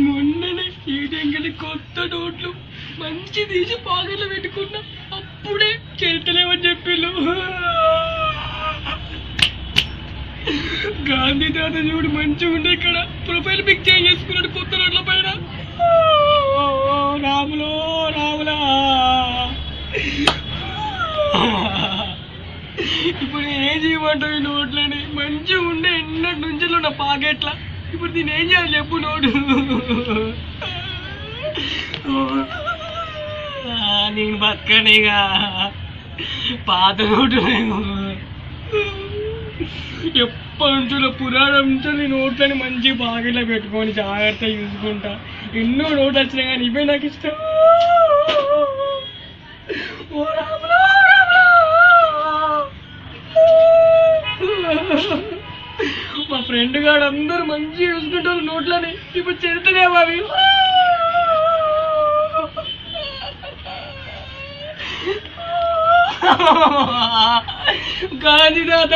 మొన్ననే ఈటెంకలి కొత్త నోట్లు మంచి తీసి పాకెట్లో పెట్టుకున్నా, అప్పుడే చెల్తలేమని చెప్పిళ్ళు. గాంధీ తాత చూడు మంచిగా ఉండే ఇక్కడ ప్రొఫైల్ పిక్ చేంజ్ చేసుకున్నాడు కొత్త నోట్ల పైన. రాములో రాములా, ఇప్పుడు ఏం చేయమంటావు? ఈ నోట్లని మంచిగా ఉండే ఎన్నటి నుంచి నా పాకెట్ల, ఇప్పుడు దీన్ని ఏం చేయాలి చెప్పు? నోటు నేను బతకనిగా, పాత నోటు ఎప్పటి నుంచో పురాణం నుంచో నీ నోట్లని మంచి పాకెట్లో పెట్టుకొని జాగ్రత్తగా చూసుకుంటా. ఎన్నో నోట్లు వచ్చినాయి కానీ ఇవే నాకు ఇష్టం. ఓ రాములా మా ఫ్రెండ్ గాడు అందరూ మంచిగా చూసుకుంటారు నోట్లని, ఇప్పుడు చెడుతలేవా అవి? గాంధీ తాత